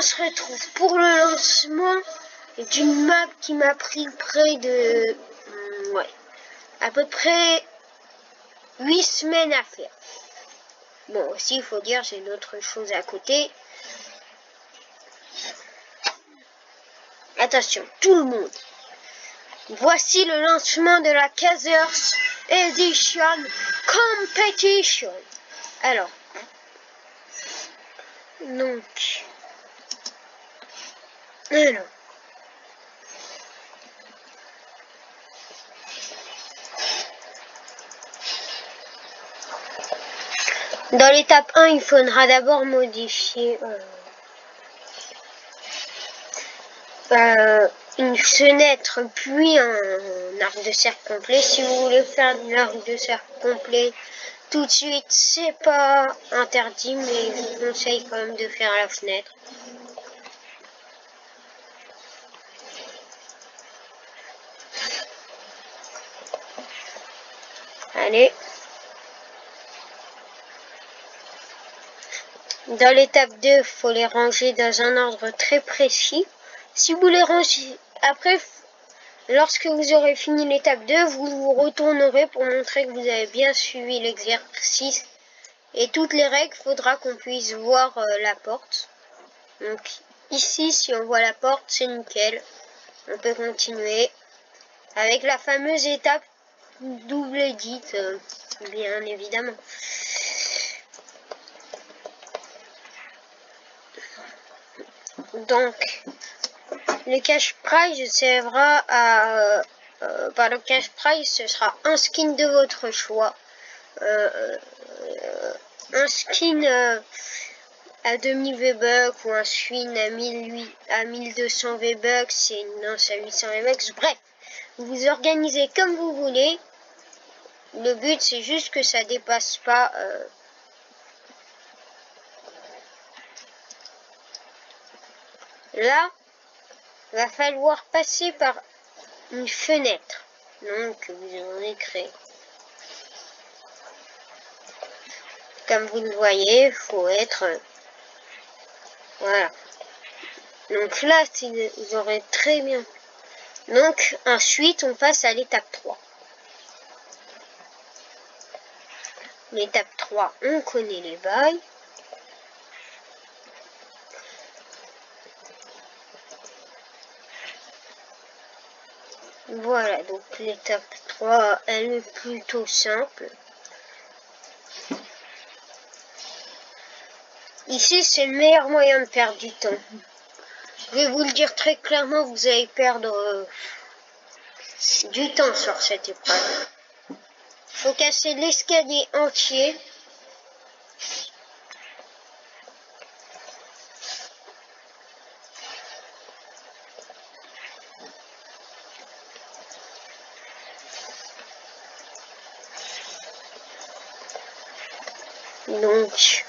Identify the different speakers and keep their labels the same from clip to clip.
Speaker 1: on se retrouve pour le lancement d'une map qui m'a pris près de... ouais, à peu près 8 semaines à faire. Bon, aussi, il faut dire, j'ai d'autres choses à côté. Attention, tout le monde. Voici le lancement de la Kazers Edition Competition. Alors, donc... alors... dans l'étape 1, il faudra d'abord modifier une fenêtre, puis un arc de cercle complet. Si vous voulez faire un arc de cercle complet tout de suite, c'est pas interdit, mais je vous conseille quand même de faire la fenêtre. Allez. Dans l'étape 2, il faut les ranger dans un ordre très précis. Si vous les rangez après, lorsque vous aurez fini l'étape 2, vous vous retournerez pour montrer que vous avez bien suivi l'exercice. Et toutes les règles, il faudra qu'on puisse voir la porte. Donc ici, si on voit la porte, c'est nickel. On peut continuer avec la fameuse étape double edit, bien évidemment. Donc, le cash prize sera à... par le cash prize, ce sera un skin de votre choix. Un skin à 2000 V-Bucks ou un skin à 1200 V-Bucks, c'est à 800 V-Bucks. Bref, vous vous organisez comme vous voulez. Le but, c'est juste que ça dépasse pas... là, va falloir passer par une fenêtre. Donc, vous en avez créé. Comme vous le voyez, il faut être... voilà. Donc là, vous aurez très bien. Donc, ensuite, on passe à l'étape 3. L'étape 3, on connaît les bails. Voilà, donc l'étape 3, elle est plutôt simple. Ici, c'est le meilleur moyen de perdre du temps. Je vais vous le dire très clairement, vous allez perdre du temps sur cette épreuve. Il faut casser l'escalier entier. Donc,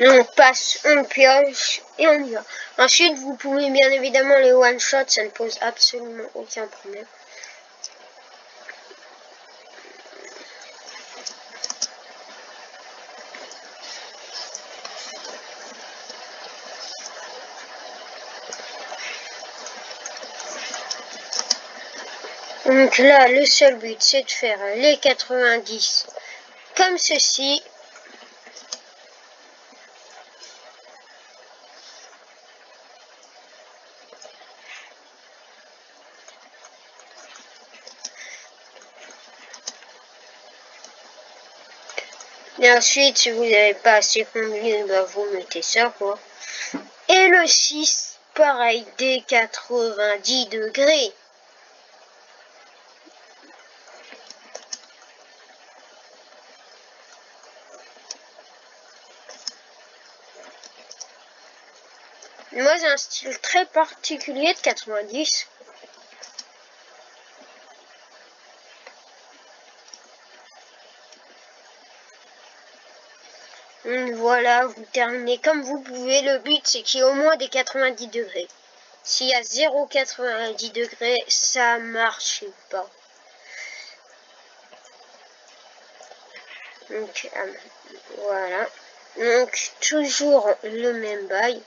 Speaker 1: on passe, on pioche et on y va. Ensuite, vous pouvez bien évidemment les one-shot, ça ne pose absolument aucun problème. Donc là, le seul but, c'est de faire les 90 comme ceci. Et ensuite, si vous n'avez pas assez combien, bah vous mettez ça, quoi. Et le 6, pareil, des 90 degrés. Moi, j'ai un style très particulier de 90. Voilà, vous terminez comme vous pouvez. Le but, c'est qu'il y ait au moins des 90 degrés. S'il y a 0,90 degrés, ça marche pas. Donc, voilà. Donc, toujours le même bail.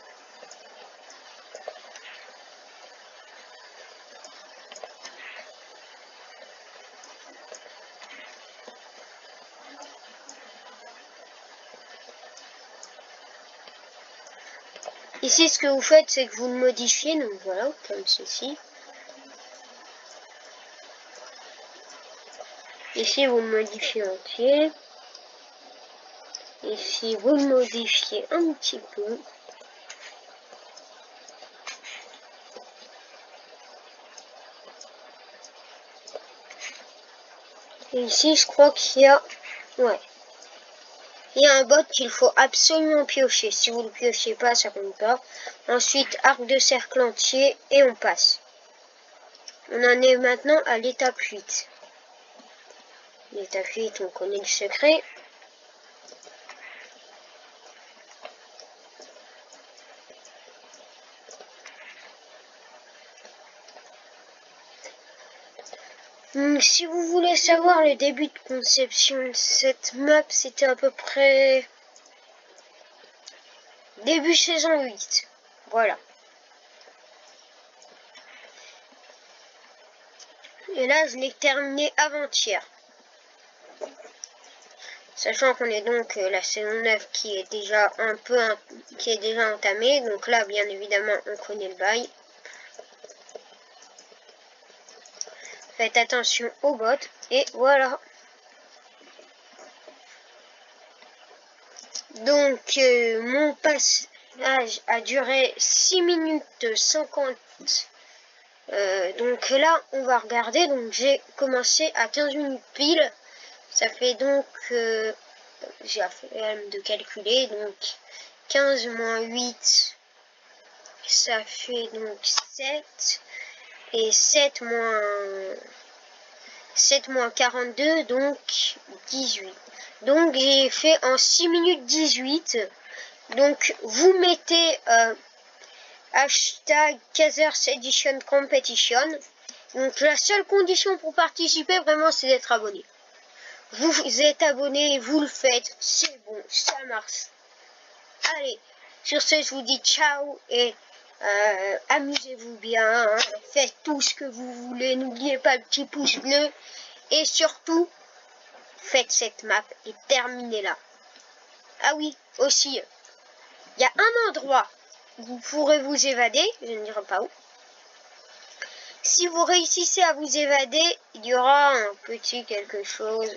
Speaker 1: Ici, ce que vous faites, c'est que vous le modifiez. Donc, voilà, comme ceci. Ici, vous le modifiez entier. Ici, vous le modifiez un petit peu. Et ici, je crois qu'il y a... Ouais. Il y a un bot qu'il faut absolument piocher. Si vous ne le piochez pas, ça compte pas. Ensuite, arc de cercle entier et on passe. On en est maintenant à l'étape 8. L'étape 8, on connaît le secret. Donc, si vous voulez savoir le début de conception de cette map, c'était à peu près début saison 8. Voilà. Et là, je l'ai terminé avant-hier. Sachant qu'on est donc la saison 9 qui est déjà entamée. Donc là, bien évidemment, on connaît le bail. Faites attention aux bots. Et voilà. Donc, mon passage a duré 6 minutes 50. Donc là, on va regarder. Donc, j'ai commencé à 15 minutes pile. Ça fait donc... j'ai fait de calculer. Donc, 15 moins 8, ça fait donc 7. Et 7 moins 42, donc 18. Donc j'ai fait en 6 minutes 18. Donc vous mettez hashtag Kazers Edition Competition. Donc la seule condition pour participer vraiment c'est d'être abonné. Vous êtes abonné, vous le faites, c'est bon, ça marche. Allez, sur ce je vous dis ciao et amusez-vous bien, hein. Faites tout ce que vous voulez, n'oubliez pas le petit pouce bleu et surtout faites cette map et terminez-la. Ah oui, aussi, il y a un endroit où vous pourrez vous évader, je ne dirai pas où. Si vous réussissez à vous évader, il y aura un petit quelque chose.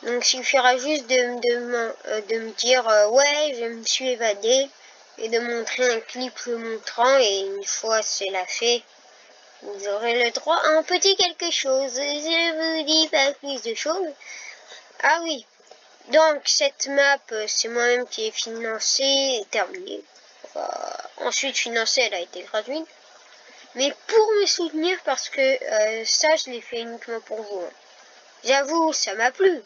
Speaker 1: Donc il suffira juste de me dire ouais, je me suis évadé et de montrer un clip le montrant et une fois cela fait, vous aurez le droit à un petit quelque chose. Je vous dis pas plus de choses. Ah oui, donc cette map, c'est moi-même qui ai financé et terminé. Ensuite financée, elle a été gratuite. Mais pour me soutenir, parce que ça, je l'ai fait uniquement pour vous. Hein. J'avoue, ça m'a plu.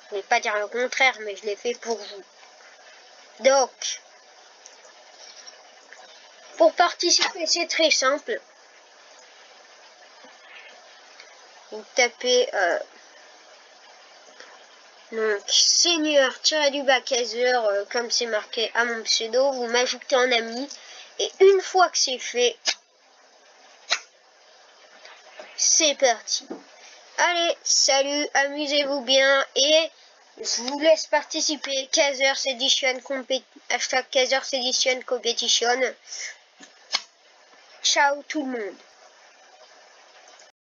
Speaker 1: Je ne vais pas dire le contraire, mais je l'ai fait pour vous. Donc, pour participer, c'est très simple. Vous tapez donc Seigneur-du-bas-Kazer, comme c'est marqué à mon pseudo, vous m'ajoutez en ami. Et une fois que c'est fait, c'est parti. Allez, salut, amusez-vous bien et je vous laisse participer. Kazers Edition hashtag Kazers Edition Competition. Ciao tout le monde.